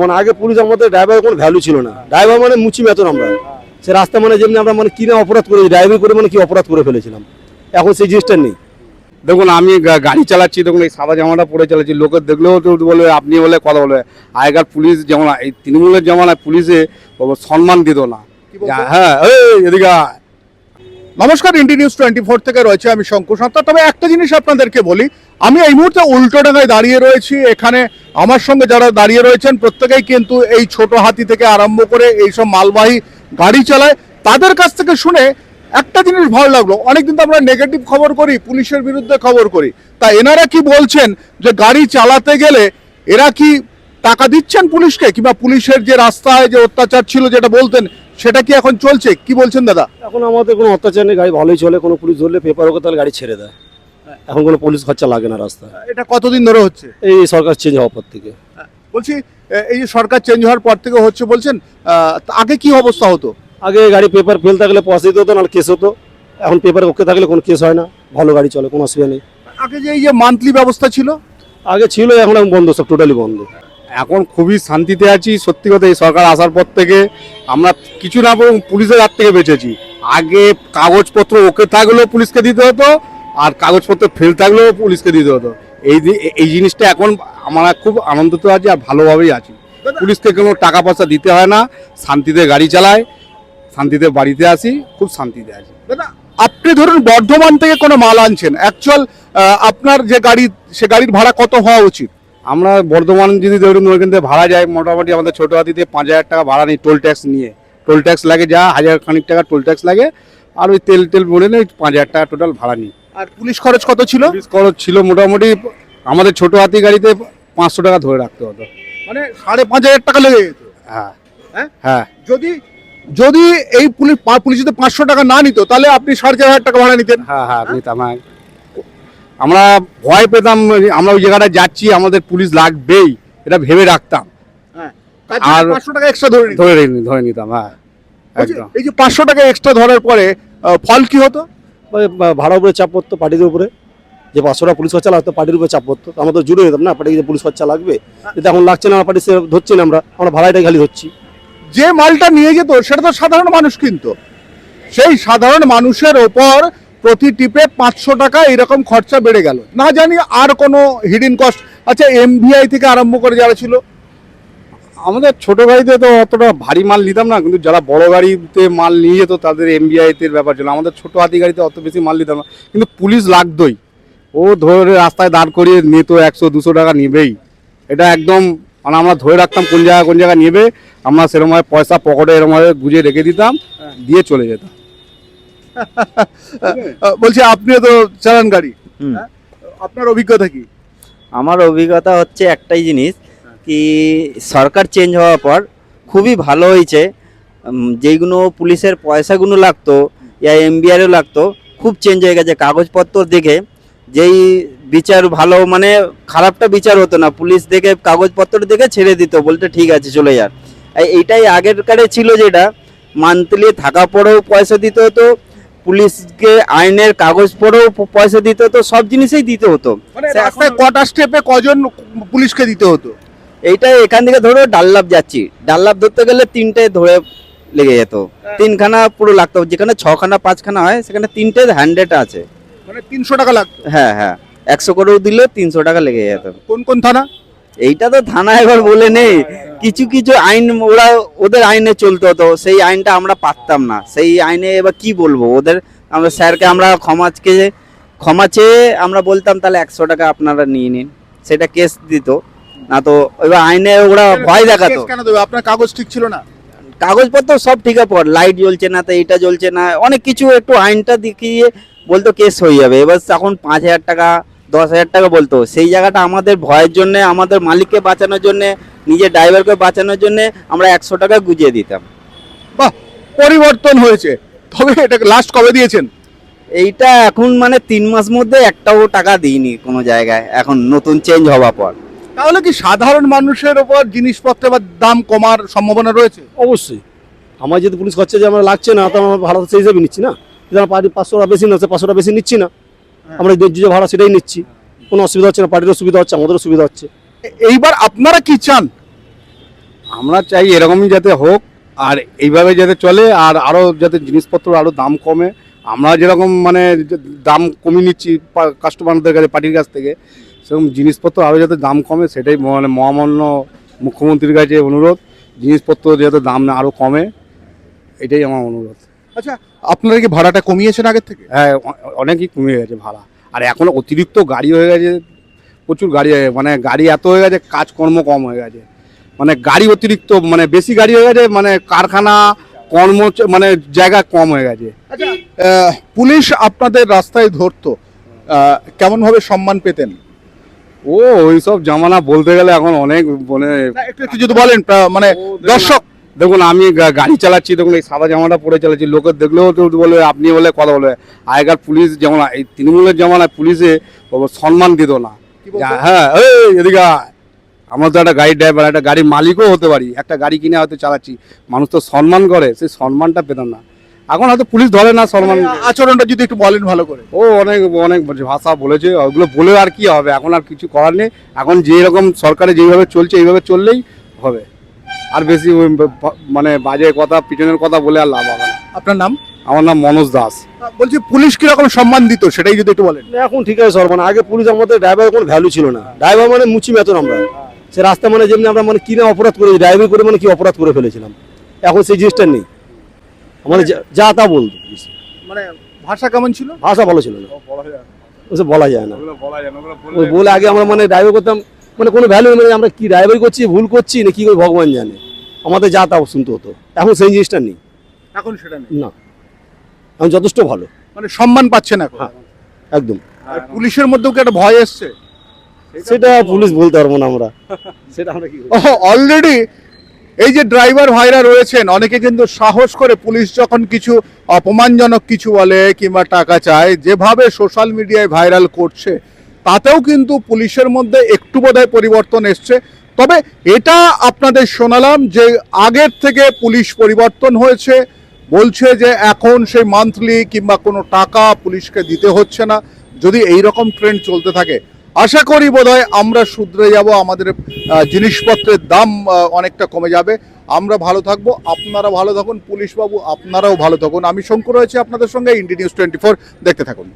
মানে আগে পুলিশ আমাদের ড্রাইভারের কোনো ভ্যালু ছিল না, ড্রাইভার মানে মুচি বেতন আমরা, সে রাস্তা মানে যেমনি আমরা মানে কি না অপরাধ করেছি, ড্রাইভিং করে মানে কি অপরাধ করে ফেলেছিলাম, এখন সেই জিনিসটা নেই। দেখুন আমি গাড়ি চালাচ্ছি, দেখুন এই সাদা জামাটা পরে চালাচ্ছি, লোকে দেখলেও তো বলবে আপনি বলে কথা বলবে। আগেকার পুলিশ যেমন এই তৃণমূলের জামানায় পুলিশে সম্মান দিত না। হ্যাঁ এদিকে নমস্কার, ইন্ডি নিউজ 24 থেকে রয়েছে আমি শঙ্কু সত্তা। তবে একটা জিনিস আপনাদেরকে বলি, আমি এই মুহূর্তে উল্টোডাঙ্গায় দাঁড়িয়ে রয়েছি। এখানে আমার সঙ্গে যারা দাঁড়িয়ে রয়েছেন প্রত্যেকেই কিন্তু এই ছোট হাতি থেকে আরম্ভ করে এইসব মালবাহী গাড়ি চালায়। তাদের কাছ থেকে শুনে একটা জিনিস ভালো লাগলো, অনেকদিন তো আমরা নেগেটিভ খবর করি, পুলিশের বিরুদ্ধে খবর করি, তা এনারা কি বলছেন যে গাড়ি চালাতে গেলে এরা কি টাকা দিচ্ছেন পুলিশকে, কিংবা পুলিশের যে রাস্তায় যে অত্যাচার ছিল যেটা বলতেন সেটা কি এখন চলছে? কি বলছেন দাদা? এখন আমাদের কোনো অত্যাচার নেই, গাড়ি ভালোই চলে, কোনো পুলিশ ধরলে পেপার ওকে তাহলে গাড়ি ছেড়ে দেয়, এখন কোনো পুলিশ খরচা লাগে না রাস্তায়। এটা কতদিন ধরে হচ্ছে? এই সরকার চেঞ্জ হওয়ার পর থেকে। বলছি এই যে সরকার চেঞ্জ হওয়ার পর থেকে হচ্ছে বলছেন, আগে কি অবস্থা হতো? আগে গাড়ি পেপার ফেল থাকলে পয়সা দিতে হতো, নাহলে কেস হতো, এখন পেপার ওকে থাকলে কোনো কেস হয় না, ভালো গাড়ি চলে, কোনো অসুবিধা নেই। আগে যে এই যে মান্থলি ব্যবস্থা ছিল, আগে ছিল, এখন বন্ধ, সব টোটালি বন্ধ। এখন খুবই শান্তিতে আছি। সত্যি কথা, এই সরকার আসার পর থেকে আমরা কিছু না বরং পুলিশের হাত থেকে বেঁচেছি। আগে কাগজপত্র ওকে থাকলেও পুলিশকে দিতে হতো, আর কাগজপত্র ফেল থাকলেও পুলিশকে দিতে হতো। এই জিনিসটা এখন আমরা খুব আনন্দিত আছি আর ভালোভাবেই আছি। পুলিশকে কোনো টাকা পয়সা দিতে হয় না, শান্তিতে গাড়ি চালায়, শান্তিতে বাড়িতে আসি, খুব শান্তিতে আছি। দাদা আপনি ধরুন বর্ধমান থেকে কোনো মাল আনছেন, অ্যাকচুয়াল আপনার যে গাড়ি, সে গাড়ির ভাড়া কত হওয়া উচিত? আমরা বর্ধমান যদি ধরুন ওইখান থেকে ভাড়া যায়, মোটামুটি আমাদের ছোটো হাতিতে 5,000 টাকা ভাড়া নিই, টোল ট্যাক্স নিয়ে। টোল ট্যাক্স লাগে যা 1,000 খানিক টাকা টোল ট্যাক্স লাগে, আর ওই তেল ভরে নিয়ে 5,000 টাকা টোটাল ভাড়া নিই। আর পুলিশ খরচ কত ছিল? পুলিশ খরচ ছিল মোটামুটি আমাদের ছোটো হাতি গাড়িতে 500 টাকা ধরে রাখতে হতো। মানে 5,500 টাকা লেগে যেত। হ্যাঁ হ্যাঁ হ্যাঁ। যদি এই পুলিশ যদি 500 টাকা না নিত, তাহলে আপনি 4,500 টাকা ভাড়া নিতেন। হ্যাঁ হ্যাঁ নিতাম। হ্যাঁ, আমরা ভয় পেতাম, আমরা ওই জায়গাটায় যাচ্ছি, আমাদের পুলিশ লাগবেই, এটা ভেবে রাখতাম। আর 500 টাকা এক্সট্রা ধরে নিতাম। হ্যাঁ একদম। এই যে 500 টাকা এক্সট্রা ধরার পরে ফল কি হতো? ভাড়ার উপরে চাপ পড়তো, পার্টির উপরে, যে 500 টাকা পুলিশ খরচা লাগতো, পার্টির উপরে চাপ পড়তো, আমরা তো জুড়ে যেতাম না, পার্টি যে পুলিশ খরচা লাগবে, কিন্তু এখন লাগছে না, পার্টি সে ধরছি না, আমরা ভাড়াটাই খালি ধরছি। যে মালটা নিয়ে যেত সেটা তো সাধারণ মানুষ কিনতো, সেই সাধারণ মানুষের ওপর প্রতি টিপে 500 টাকা এরকম খরচা বেড়ে গেল, না জানি আর কোনো হিডেন কস্ট। আচ্ছা, এমভিআই থেকে আরম্ভ করে যারা ছিল, আমাদের ছোট গাড়িতে তো অতটা ভারী মাল নিতাম না, কিন্তু যারা বড় গাড়িতে মাল নিয়ে যেত তাদের এমবিআইতে ব্যাপার ছিল। আমাদের ছোট হাতি গাড়িতে অত বেশি মাল নিতাম না, কিন্তু পুলিশ লাগতোই। ও ধরে রাস্তায় দাঁড় করিয়ে নিত, 100-200 টাকা নেবেই। এটা একদম মানে আমরা ধরে রাখতাম কোন জায়গায় নেবে, আমরা সেরকমভাবে পয়সা পকেটে এরকমভাবে গুঁজে রেখে দিতাম, দিয়ে চলে যেতাম। বলছি আপনিও তো চালান গাড়ি, আপনার অভিজ্ঞতা কি? আমার অভিজ্ঞতা হচ্ছে একটাই জিনিস, কি সরকার চেঞ্জ হওয়ার পর খুবই ভালো হয়েছে। যেইগুলো পুলিশের পয়সাগুলো লাগতো ইয়া এমবিআরও লাগতো, খুব চেঞ্জ হয়ে গেছে। কাগজপত্র দেখে যেই বিচার ভালো, মানে খারাপটা বিচার হতো না, পুলিশ দেখে কাগজপত্র দেখে ছেড়ে দিত, বলতে ঠিক আছে চলে যান। এইটাই আগের কারে ছিল, যেটা মান্থলি থাকা পরেও পয়সা দিতে হতো, পুলিশকে আইনের কাগজ পড়েও পয়সা দিতে হতো, সব জিনিসেই দিতে হতো। মানে রাস্তায় কটা স্টেপে কজন পুলিশকে দিতে হতো? এইটা এখান থেকে ধরো ডাল্লাভ যাচ্ছি, ডাল্লাভ ধরতে গেলে 3টে ধরে লেগে যেত, 3খানা পুরো লাগতো। যেখানে 6খানা 5খানা হয় সেখানে 3টে হ্যান্ডেড আছে, মানে 300 টাকা লাগতো। হ্যাঁ হ্যাঁ, 100 করেও দিলে 300 টাকা লেগে যেত। কোন কোন থানা? এইটা তো থানা এবার বলে নেই, কিছু কিছু আইন ওদের আইনে চলতে হতো, সেই আইনটা আমরা পারতাম না। সেই আইনে এবার কি বলবো ওদের, আমরা স্যারকে আমরা ক্ষমা চেয়ে আমরা বলতাম তাহলে 100 টাকা আপনারা নিয়ে নিন, সেটা কেস দিত না। তো এবার আইনে ওরা ভয় দেখাতো। কেন দেবে? আপনার কাগজ ঠিক ছিল না? কাগজপত্র সব ঠিক আছে, লাইট জ্বলছে না, তো এইটা জ্বলছে না, অনেক কিছু একটু আইনটা দেখিয়ে বলতো কেস হয়ে যাবে। এবার তখন 5,000 টাকা 10,000 টাকা বলতো, সেই জায়গাটা আমাদের ভয়ের জন্য, আমাদের মালিককে বাঁচানোর জন্য, নিজের ড্রাইভারকে বাঁচানোর জন্য আমরা 100 টাকা গুজিয়ে দিতাম। বাহ, পরিবর্তন হয়েছে। তবে এটা লাস্ট কবে দিয়েছেন? এইটা এখন মানে 3 মাস মধ্যে একটাও টাকা দিইনি কোনো জায়গায়, এখন নতুন চেঞ্জ হওয়ার পর। তাহলে কি সাধারণ মানুষের ওপর জিনিসপত্রের দাম কমার সম্ভাবনা রয়েছে? অবশ্যই, আমার যদি পুলিশ খরচা যে আমরা লাগছে না, তো আমরা ভাড়া সেই হিসাবে নিচ্ছি না, কিন্তু আমার পার্টি 500 টাকা বেশি নিচ্ছে, 500 টাকা বেশি নিচ্ছি না, আমরা যে ভাড়া সেটাই নিচ্ছি, কোনো অসুবিধা হচ্ছে না, পার্টিরও সুবিধা হচ্ছে, আমাদেরও সুবিধা হচ্ছে। এইবার আপনারা কি চান? আমরা চাই এরকমই যাতে হোক, আর এইভাবে যাতে চলে, আর আরও যাতে জিনিসপত্র আরও দাম কমে। আমরা যেরকম মানে দাম কমিয়ে নিচ্ছি কাস্টমারদের কাছে, পার্টির কাছ থেকে, সেরকম জিনিসপত্র আরও যাতে দাম কমে, সেটাই মানে মহামান্য মুখ্যমন্ত্রীর কাছে অনুরোধ। জিনিসপত্র যাতে দাম না আরও কমে, এটাই আমার অনুরোধ। আচ্ছা, আপনারা কি ভাড়াটা কমিয়েছেন আগের থেকে? হ্যাঁ, অনেকই কমে গেছে ভাড়া। আর এখন অতিরিক্ত গাড়ি হয়ে গেছে, প্রচুর গাড়ি হয়ে, মানে গাড়ি এত হয়ে গেছে, কাজকর্ম কম হয়ে গেছে। মানে গাড়ি অতিরিক্ত, মানে বেশি গাড়ি হয়ে গেছে, মানে কারখানা কর্ম মানে জায়গা কম হয়ে গেছে। পুলিশ আপনাদের রাস্তায় ধরতো, কেমন ভাবে সম্মান পেতেন? ও ওইসব জামানা বলতে গেলে এখন অনেক মানে না, একটু একটু যদি বলেন, মানে দর্শক। দেখুন, আমি গাড়ি চালাচ্ছি, দেখুন এই সাদা জামাটা পরে চালাচ্ছি, লোকের দেখলেও তো বলবে আপনি বলে কথা বলবে। আগেকার পুলিশ যেমন, এই তৃণমূলের জামানায় পুলিশে সম্মান দিত না। হ্যাঁ, এদিকে আয়। আমরা তো একটা গাড়ির ড্রাইভার, একটা গাড়ির মালিকও হতে পারি, একটা গাড়ি কিনে হয়তো চালাচ্ছি, মানুষ তো সম্মান করে, সেই সম্মানটা পেতাম না। এখন হয়তো পুলিশ ধরে না সম্মান। আচরণটা যদি একটু বলেন ভালো করে। ও অনেক অনেক ভাষা বলেছে, ওগুলো বলে আর কি হবে, এখন আর কিছু করার নেই। এখন যেরকম সরকারে যেইভাবে চলছে এইভাবে চললেই হবে, আর বেশি মানে বাজে কথা, পিছনের কথা বলে আর লাভ হবে না। আপনার নাম? আমার নাম মনোজ দাস। বলছি, পুলিশ কিরকম সম্মান দিত সেটাই যদি একটু বলেন। এখন ঠিক আছে সর, মানে আগে পুলিশ আমাদের ড্রাইভারের কোনো ভ্যালু ছিল না। ড্রাইভার মানে মুচি মেতন আমরা, সে রাস্তা মানে যেমনি আমরা মানে কি না অপরাধ করেছি, ড্রাইভার করে মানে কি অপরাধ করে ফেলেছিলাম, এখন সেই জিনিসটা নেই। আমাদের যা তা বলতো, মানে ভাষা কেমন ছিল? ভাষা ভালো ছিল না, ওসব বলা যায় না। ওই বলে আগে আমরা মানে ড্রাইভার করতাম, মানে কোনো ভ্যালু মানে আমরা কি ড্রাইভার করছি, ভুল করছি না কি করে ভগবান জানে, আমাদের যা তা শুনতে হতো। এখন সেই জিনিসটা নেই, এখন সেটা নেই। না, এখন যথেষ্ট ভালো, মানে সম্মান পাচ্ছেন এখন। হ্যাঁ, একদম। আর পুলিশের মধ্যেও কি একটা ভয় এসছে? সেটা পুলিশ বলতে পারবো না আমরা, সেটা আমরা কি অলরেডি এই যে ড্রাইভার ভাইরা রয়েছেন, অনেকে কিন্তু সাহস করে পুলিশ যখন কিছু অপমানজনক কিছু বলে কিংবা টাকা চায়, যেভাবে সোশ্যাল মিডিয়ায় ভাইরাল করছে, তাতেও কিন্তু পুলিশের মধ্যে একটু বোধহয় পরিবর্তন এসছে। তবে এটা আপনাদের শোনালাম যে আগের থেকে পুলিশ পরিবর্তন হয়েছে, বলছে যে এখন সেই মান্থলি কিংবা কোনো টাকা পুলিশকে দিতে হচ্ছে না। যদি এই রকম ট্রেন্ড চলতে থাকে, আশা করি বোধহয় আমরা শুধরে যাব, আমাদের জিনিসপত্রের দাম অনেকটা কমে যাবে, আমরা ভালো থাকবো, আপনারা ভালো থাকুন, পুলিশ বাবু আপনারাও ভালো থাকুন। আমি শঙ্কর রয়েছি আপনাদের সঙ্গে, ইন্ডি নিউজ 24 দেখতে থাকুন।